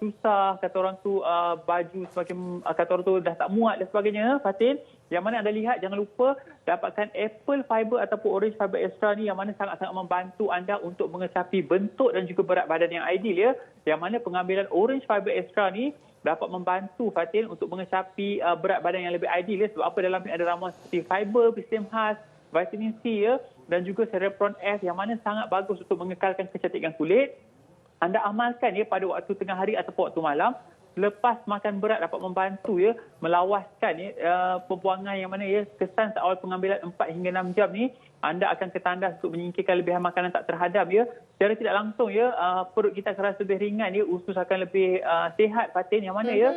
Susah kata orang tu, baju semakin kata orang tu dah tak muat dan sebagainya Fatin. Yang mana anda lihat, jangan lupa dapatkan apple fiber ataupun orange fiber extra ni, yang mana sangat-sangat membantu anda untuk mengecapi bentuk dan juga berat badan yang ideal ya. Yang mana pengambilan orange fiber extra ni dapat membantu Fatin untuk mengecapi berat badan yang lebih ideal ya. Sebab apa, dalam ni ada ramuan seperti fiber, PCM khas, vitamin C ya, dan juga Cerebron F yang mana sangat bagus untuk mengekalkan kecantikan kulit. Anda amalkan ya pada waktu tengah hari ataupun waktu malam. Lepas makan berat dapat membantu ya melawaskan ya pembuangan, yang mana ya kesan seawal pengambilan 4 hingga 6 jam ni anda akan ketandas untuk menyingkirkan lebihan makanan tak terhadam ya. Secara tidak langsung ya perut kita akan rasa lebih ringan ya, usus akan lebih sihat Fatin. Yang mana ya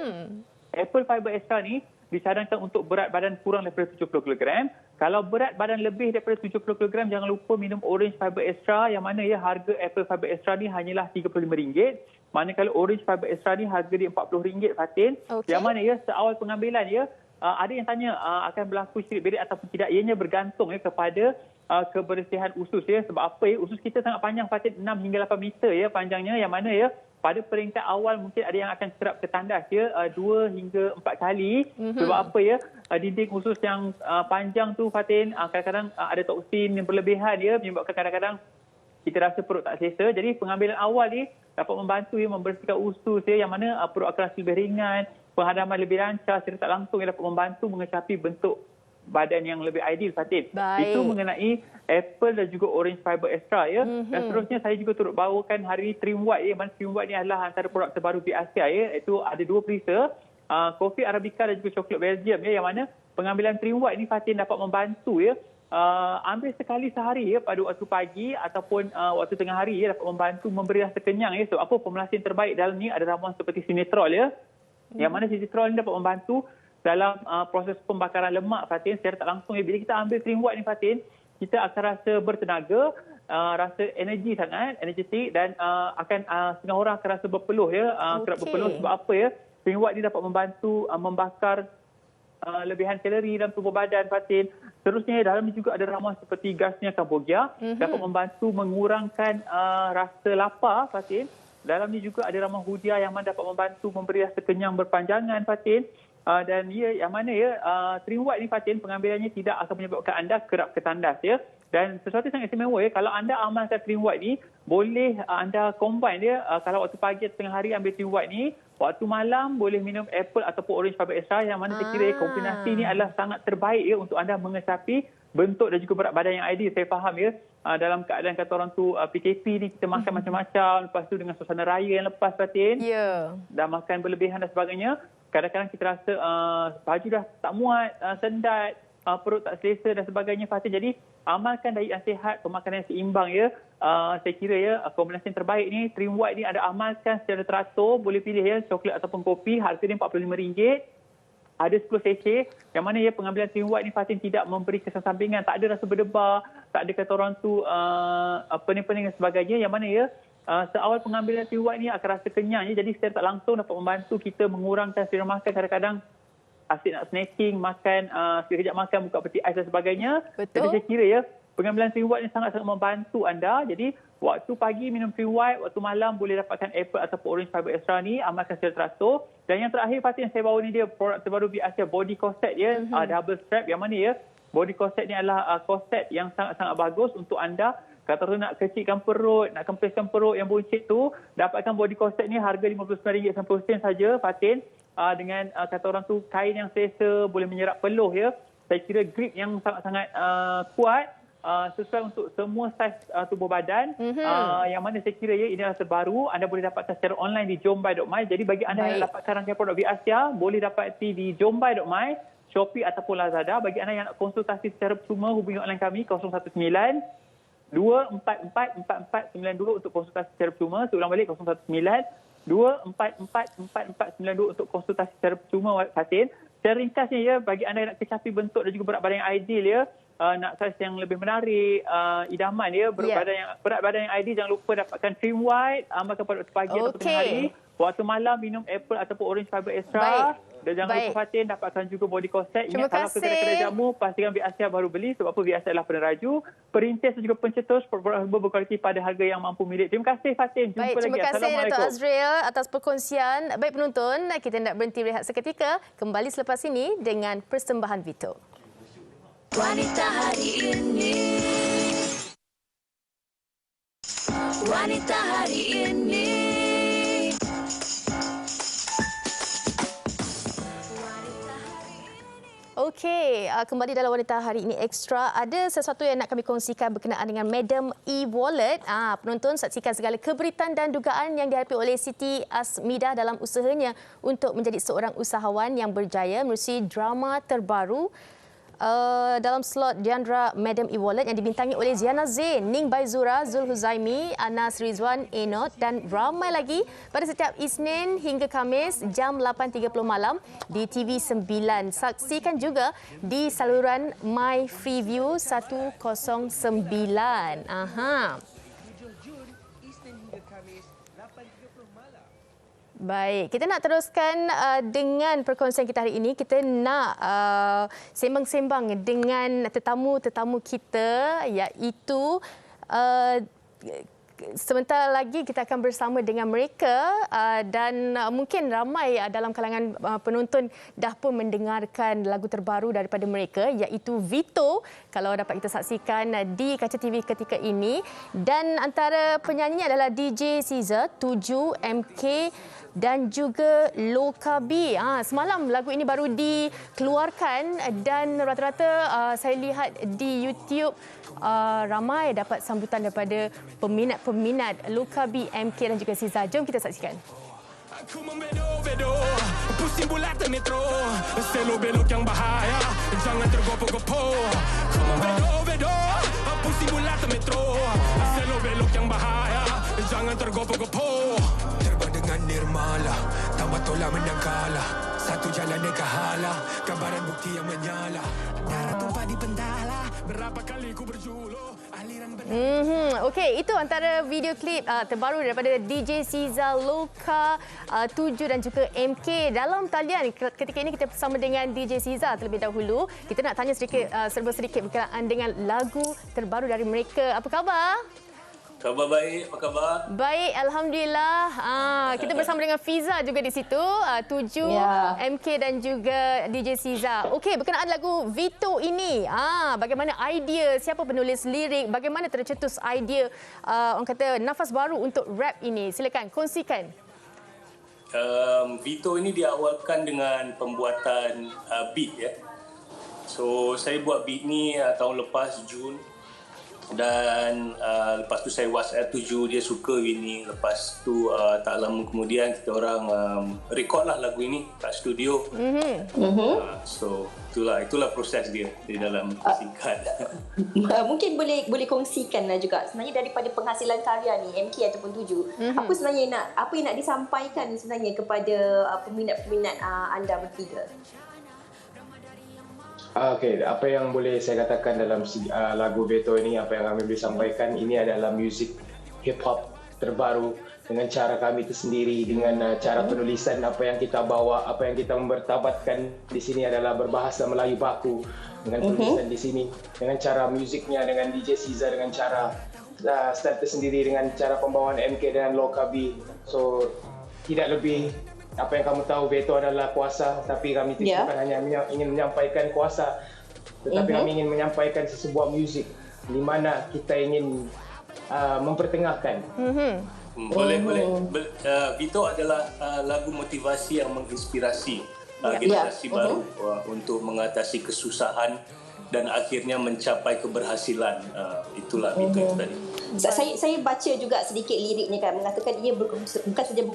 apple fiber extra ni dicadangkan untuk berat badan kurang daripada 70 kg. Kalau berat badan lebih daripada 70 kg, jangan lupa minum orange fiber extra, yang mana ya harga apple fiber extra ni hanyalah RM35. Manakala orange fiber extra ni harga dia RM40 Fatin. Okay. Yang mana ya seawal pengambilan ya, ada yang tanya akan berlaku syirik berit ataupun tidak. Ianya bergantung ya kepada kebersihan usus ya. Sebab apa ya, usus kita sangat panjang Fatin, 6 hingga 8 meter ya panjangnya, yang mana ya pada peringkat awal mungkin ada yang akan serap ke tandas ya 2 hingga 4 kali. Sebab apa ya, dinding usus yang panjang tu Fatin, kadang-kadang ada toksin yang berlebihan ya, menyebabkan kadang-kadang kita rasa perut tak selesa. Jadi pengambilan awal ni dapat membantu ya membersihkan usus ya, yang mana perut akan rasa lebih ringan, penghadaman lebih lancar, secara tak langsung yang dapat membantu mengecapi bentuk badan yang lebih ideal Fatin. Itu mengenai apple dan juga orange fiber extra ya. Dan seterusnya saya juga turut bawakan hari ni Trim White ya. Mana Trim White ni adalah antara produk terbaru di Asia ya. Itu ada 2 perisa, kopi Arabica dan juga coklat Belgium ya, yang mana pengambilan Trim White ni Fatin dapat membantu ya. Ambil sekali sehari ya pada waktu pagi ataupun waktu tengah hari ya, dapat membantu memberi rasa kenyang ya. Sebab apa, formulasi terbaik dalam ni ada ramuan seperti sinetrol ya. Yang mana sinetrol ni dapat membantu dalam proses pembakaran lemak Fatin secara tak langsung ya. Bila kita ambil Trim White ni Fatin, kita akan rasa bertenaga, rasa energi sangat, energetik, dan akan setengah orang akan rasa berpeluh ya, kerap berpeluh. Sebab apa ya, Trim White ni dapat membantu membakar lebihan kalori dalam tubuh badan Fatin. Seterusnya dalam ni juga ada ramuan seperti gasnya Cambogia, dapat membantu mengurangkan rasa lapar Fatin. Dalam ni juga ada ramuan Hudia yang mana dapat membantu memberi rasa kenyang berpanjangan Fatin. Dan ya, yang mana ya Trim White ni Fatin, pengambilannya tidak akan menyebabkan anda kerap ketandas ya. Dan sesuatu sangat istimewa ya, kalau anda amalkan Trim White ni, boleh anda combine dia. Kalau waktu pagi atau tengah hari ambil Trim White ni, waktu malam boleh minum apple ataupun orange fiber extra, yang mana saya kira kombinasi ni adalah sangat terbaik ya untuk anda mengecapi bentuk dan juga berat badan yang ideal. Saya faham ya, dalam keadaan kata orang tu PKP ni kita makan macam-macam, lepas tu dengan suasana raya yang lepas Fatin, dah makan berlebihan dan sebagainya, kadang-kadang kita rasa baju dah tak muat, sendat, perut tak selesa dan sebagainya Fatin. Jadi amalkan diet yang sihat, pemakanan yang seimbang ya. Saya kira ya kombinasi yang terbaik ni, Trim White ni anda amalkan secara teratur. Boleh pilih ya coklat ataupun kopi, harga dia RM45. Ada 10 sachet, yang mana ya pengambilan Trim White ni Fatin tidak memberi kesan sampingan, tak ada rasa berdebar, tak ada kata orang tu pening-pening dan sebagainya. Yang mana ya seawal pengambilan Trim White ni akan rasa kenyang ya. Jadi secara tak langsung dapat membantu kita mengurangkan selera makan. Kadang-kadang asyik nak snacking, makan sekejap makan buka peti ais dan sebagainya. Jadi saya kira ya pengambilan Trim White ni sangat-sangat membantu anda. Jadi waktu pagi minum Trim White, waktu malam boleh dapatkan apple ataupun orange fiber extra ni, amalkan secara teratur. Dan yang terakhir Fatin yang saya bawa ni dia produk terbaru di Asia, body corset ya, double strap, yang mana ya body corset ni adalah corset yang sangat-sangat bagus untuk anda. Kata orang nak kecilkan perut, nak kempiskan perut yang buncit tu, dapatkan body corset ni harga RM59.90 saja, Fatin. Dengan kata orang tu kain yang selesa, boleh menyerap peluh ya. Saya kira grip yang sangat-sangat kuat, sesuai untuk semua saiz tubuh badan. Yang mana saya kira ya ini adalah terbaru. Anda boleh dapatkan secara online di jombai.my. Jadi bagi anda yang dapatkan rangkaian produk V Asia, boleh dapati di jombai.my, Shopee ataupun Lazada. Bagi anda yang nak konsultasi secara percuma, hubungi online kami 019 2444492 untuk konsultasi secara percuma. Saya ulang balik 019 2444492 untuk konsultasi secara percuma, Fatin. Secara ringkasnya ya, bagi anda yang nak kecapi bentuk dan juga berat badan yang ideal ya, nak saiz yang lebih menarik, idaman ya, berat badan yang ideal, jangan lupa dapatkan trim white, amalkan pada waktu pagi atau tengah hari. Waktu malam minum apple ataupun orange fiber extra. Dan jangan lupa Fatin dapatkan juga body corset. Ingat kalau ke kedai-kedai jamu, pastikan V Asia baru beli. Sebab apa? V Asia adalah peneraju, perintis dan juga pencetus produk berkualiti pada harga yang mampu milik. Terima kasih Fatin. Jumpa lagi. Terima kasih Dato' Azriel atas perkongsian. Baik penonton, kita nak berhenti rehat seketika. Kembali selepas ini dengan persembahan Vito. Wanita hari ini. Wanita hari ini. Okey, kembali dalam Wanita Hari Ini Extra. Ada sesuatu yang nak kami kongsikan berkenaan dengan Madam E-Wallet. Penonton saksikan segala keberitan dan dugaan yang dihadapi oleh Siti Asmidah dalam usahanya untuk menjadi seorang usahawan yang berjaya menerusi drama terbaru dalam slot genre Madam E-Wallet yang dibintangi oleh Ziana Zain, Ning Baizura, Zul Huzaimi, Anas Rizwan, Enot dan ramai lagi pada setiap Isnin hingga Khamis jam 8.30 malam di TV9. Saksikan juga di saluran My Freeview 109. Baik, kita nak teruskan dengan perkongsian kita hari ini. Kita nak sembang-sembang dengan tetamu-tetamu kita, iaitu sebentar lagi kita akan bersama dengan mereka dan mungkin ramai dalam kalangan penonton dah pun mendengarkan lagu terbaru daripada mereka, iaitu Vito, kalau dapat kita saksikan di kaca TV ketika ini. Dan antara penyanyi adalah DJ Caesar, 7, MK dan juga Loka B. Semalam lagu ini baru dikeluarkan dan rata-rata saya lihat di YouTube ramai dapat sambutan daripada peminat Loka B, MK dan juga Caesar. Jom kita saksikan. Aku membedo-bedo, pusing bulatan metro, selo belok yang bahaya, jangan tergopo-gopo. Aku membedo-bedo, pusing bulatan metro, selo belok yang bahaya, jangan tergopo-gopo. Terbang dengan nirmala, tambah tolak mendangkala, satu jalan yang kahala, gambaran bukti yang menyala. Darah tumpah di bendala, berapa kali ku berjuluh, aliran Okey, itu antara video klip terbaru daripada DJ Caesar, Loka, 7 dan juga MK. Dalam talian ketika ini kita bersama dengan DJ Caesar terlebih dahulu. Kita nak tanya serba sedikit berkenaan dengan lagu terbaru dari mereka. Apa khabar? Khabar baik, apa khabar? Baik, Alhamdulillah. Kita bersama dengan Fiza juga di situ. 7, MK dan juga DJ Caesar. Okey, berkenaan lagu Vito ini. Bagaimana idea, siapa penulis lirik, bagaimana tercetus idea, orang kata nafas baru untuk rap ini. Silakan, kongsikan. Vito ini diawalkan dengan pembuatan beat ya. So, saya buat beat ni tahun lepas, Jun. Dan lepas tu saya WhatsApp 7, dia suka ini. Lepas tu tak lama kemudian kita orang record lah lagu ini kat studio. So itulah proses dia di dalam singkat. Mungkin boleh kongsikan juga sebenarnya daripada penghasilan karya ni MK ataupun 7. Apa sebenarnya apa yang nak disampaikan sebenarnya kepada peminat-peminat anda bertiga? Okey, apa yang boleh saya katakan dalam lagu Vito ini, apa yang kami boleh sampaikan, ini adalah muzik hip hop terbaru dengan cara kami tersendiri, dengan cara penulisan apa yang kita bawa, apa yang kita membertabatkan di sini adalah berbahasa Melayu baku dengan tulisan di sini, dengan cara musiknya, dengan DJ Caesar, dengan cara style tersendiri, dengan cara pembawaan MK dan Loka B. So tidak lebih. Apa yang kamu tahu, Vito adalah kuasa, tapi kami bukan hanya ingin menyampaikan kuasa tetapi kami ingin menyampaikan sebuah muzik di mana kita ingin mempertengahkan. Boleh. Vito adalah lagu motivasi yang menginspirasi generasi baru untuk mengatasi kesusahan dan akhirnya mencapai keberhasilan. Itulah Vito itu tadi. Saya baca juga sedikit liriknya kan, mengatakan ia bukan saja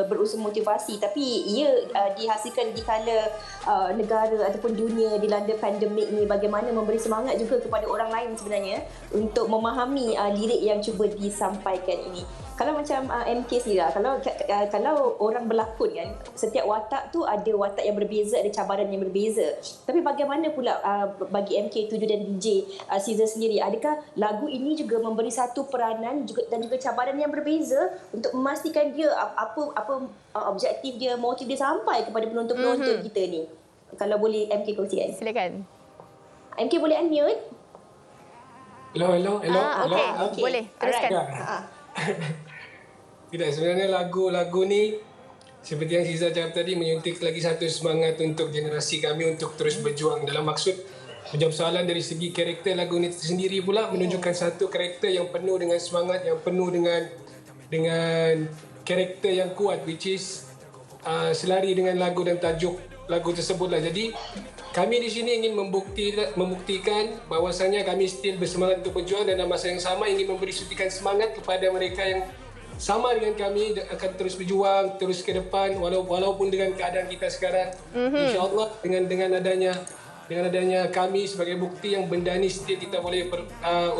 berunsur motivasi, tapi ia dihasilkan di kala negara ataupun dunia dilanda pandemik ini, bagaimana memberi semangat juga kepada orang lain sebenarnya untuk memahami lirik yang cuba disampaikan ini. Kalau macam MK sendiri, kalau orang berlakon kan, setiap watak tu ada watak yang berbeza, ada cabaran yang berbeza. Tapi bagaimana pula bagi MK7 dan DJ Caesar sendiri, adakah lagu ini juga memberi satu peranan dan juga cabaran yang berbeza untuk memastikan dia apa objektif dia, motif dia sampai kepada penonton-penonton kita ni? Kalau boleh MK kongsikan. Silakan. MK boleh unmute? Hello. Okay. Boleh, teruskan. Tidak, sebenarnya lagu-lagu ni seperti yang Siza cakap tadi, menyuntik lagi satu semangat untuk generasi kami untuk terus berjuang dalam maksud menjawab soalan dari segi karakter lagu ni sendiri pula, menunjukkan satu karakter yang penuh dengan semangat, yang penuh dengan karakter yang kuat, which is selari dengan lagu dan tajuk lagu tersebutlah. Jadi kami di sini ingin membuktikan bahawasanya kami still bersemangat untuk berjuang dan dalam masa yang sama ingin memberi suntikan semangat kepada mereka yang sama dengan kami, akan terus berjuang, terus ke depan walaupun dengan keadaan kita sekarang. InsyaAllah dengan adanya kami sebagai bukti yang benda ni still kita boleh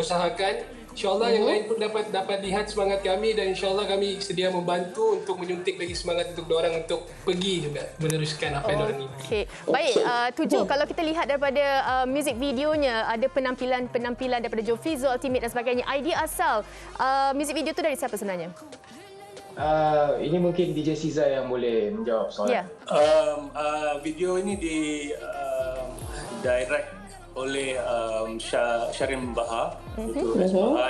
usahakan. InsyaAllah yang lain pun dapat lihat semangat kami, dan insyaAllah kami sedia membantu untuk menyuntik lagi semangat untuk diorang untuk pergi juga meneruskan apa yang diorang ini. Okey. Baik, Tujuh, kalau kita lihat daripada music videonya, ada penampilan daripada Joe Fizo, Ultimate dan sebagainya. Idea asal music video tu dari siapa sebenarnya? Ini mungkin DJ Siza yang boleh menjawab soalan. Video ini direct oleh Syarim Bahar.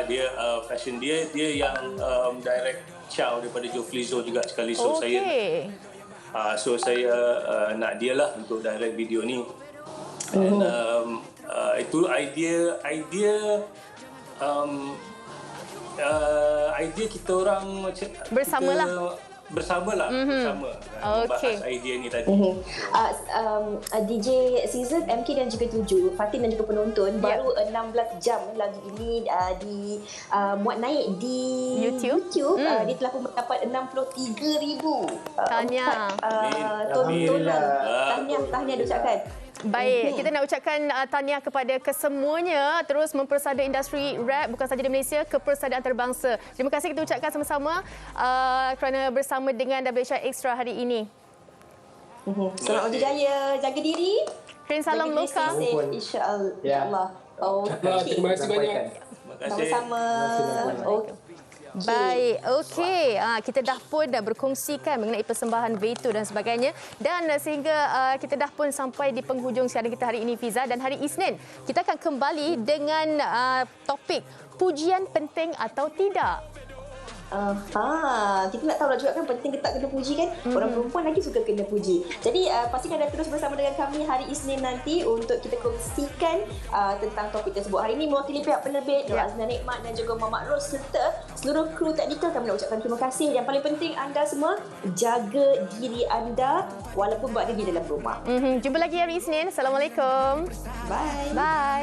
Dia fashion dia yang direct Chow daripada Joe Fizo juga sekali. So saya nak dia lah untuk direct video ni. And itu idea kita orang macam bersama membahas idea ni tadi. DJ Caesar, MK dan juga Tuju, Fatin dan juga penonton, baru 16 jam lagu ini muat naik di YouTube. Dia telah pun mendapat 63,000 tontonan. Tahniah diucapkan. Baik, kita nak ucapkan tahniah kepada kesemuanya, terus mempersada industri rap bukan sahaja di Malaysia, kepersadaan antarabangsa. Terima kasih kita ucapkan sama-sama kerana bersama dengan WHI Extra hari ini. Selamat berjaya, jaga diri. Kirim salam lokal. InsyaAllah. Terima kasih banyak. Sama-sama. Baik, okey. Kita dah pun berkongsikan mengenai persembahan Veto dan sebagainya, dan sehingga kita dah pun sampai di penghujung siaran kita hari ini, Fiza. Dan hari Isnin kita akan kembali dengan topik pujian penting atau tidak. Kita nak tahu lah juga kan, penting ke tak kena puji kan. Orang perempuan lagi suka kena puji. Jadi pastikan anda terus bersama dengan kami hari Isnin nanti untuk kita kongsikan tentang topik tersebut. Hari ini mewakili pihak penerbit Nur Azna Nikmat dan juga Muhammad Ros serta seluruh kru teknikal, kami nak ucapkan terima kasih. Yang paling penting, anda semua jaga diri anda walaupun berada di dalam rumah. Jumpa lagi hari Isnin. Assalamualaikum. Bye. Bye.